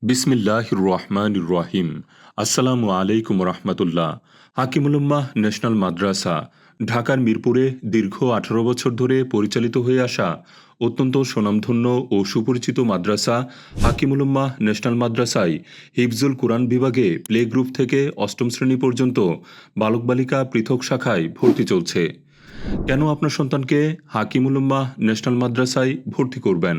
বিসমিল্লাহির রহমানির রহিম। আসসালামু আলাইকুম রহমতুল্লাহ। হাকিমুল উম্মাহ ন্যাশনাল মাদ্রাসা ঢাকার মিরপুরে দীর্ঘ ১৮ বছর ধরে পরিচালিত হয়ে আসা অত্যন্ত স্বনামধন্য ও সুপরিচিত মাদ্রাসা হাকিমুল উম্মাহ ন্যাশনাল মাদ্রাসায় হিফজুল কুরআন বিভাগে প্লে গ্রুপ থেকে অষ্টম শ্রেণী পর্যন্ত বালক বালিকা পৃথক শাখায় ভর্তি চলছে। কেন আপনার সন্তানকে হাকিমুল উম্মাহ ন্যাশনাল মাদ্রাসায় ভর্তি করবেন?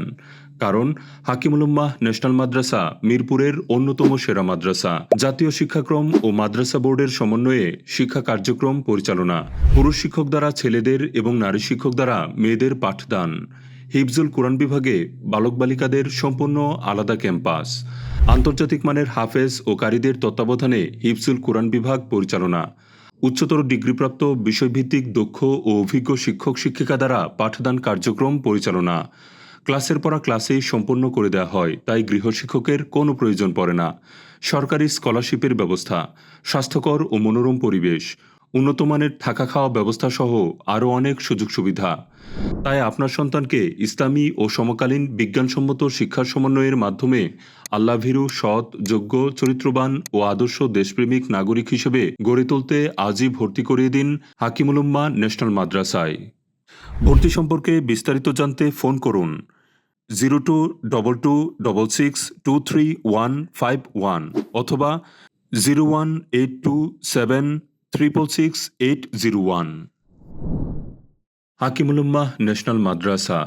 কারণ হাকিমুল উম্মাহ ন্যাশনাল মাদ্রাসা মিরপুরের অন্যতম সেরা মাদ্রাসা। জাতীয় শিক্ষাক্রম ও মাদ্রাসা বোর্ডের সমন্বয়ে শিক্ষা কার্যক্রম পরিচালনা, পুরুষ শিক্ষক দ্বারা ছেলেদের এবং নারী শিক্ষক দ্বারা মেয়েদের পাঠদান, হিফজুল কুরআন বিভাগে বালক বালিকাদের সম্পূর্ণ আলাদা ক্যাম্পাস, আন্তর্জাতিক মানের হাফেজ ও কারীদের তত্ত্বাবধানে হিফজুল কুরআন বিভাগ পরিচালনা, উচ্চতর ডিগ্রিপ্রাপ্ত বিষয়ভিত্তিক দক্ষ ও অভিজ্ঞ শিক্ষক শিক্ষিকা দ্বারা পাঠদান কার্যক্রম পরিচালনা। ক্লাসের পড়া ক্লাসেই সম্পন্ন করে দেওয়া হয়, তাই গৃহশিক্ষকের কোনো প্রয়োজন পড়ে না। সরকারি স্কলারশিপের ব্যবস্থা, স্বাস্থ্যকর ও মনোরম পরিবেশ, উন্নতমানের থাকা খাওয়া ব্যবস্থা সহ আরও অনেক সুযোগ সুবিধা। তাই আপনার সন্তানকে ইসলামী ও সমকালীন বিজ্ঞানসম্মত শিক্ষার সমন্বয়ের মাধ্যমে আল্লাভীরু, সৎ, যোগ্য, চরিত্রবান ও আদর্শ দেশপ্রেমিক নাগরিক হিসেবে গড়ে তুলতে আজই ভর্তি করিয়ে দিন হাকিমুল উম্মাহ ন্যাশনাল মাদ্রাসায়। ভর্তি সম্পর্কে বিস্তারিত জানতে ফোন করুন 0222662351 অথবা 01827666801। হাকিমুল উম্মাহ ন্যাশনাল মাদ্রাসা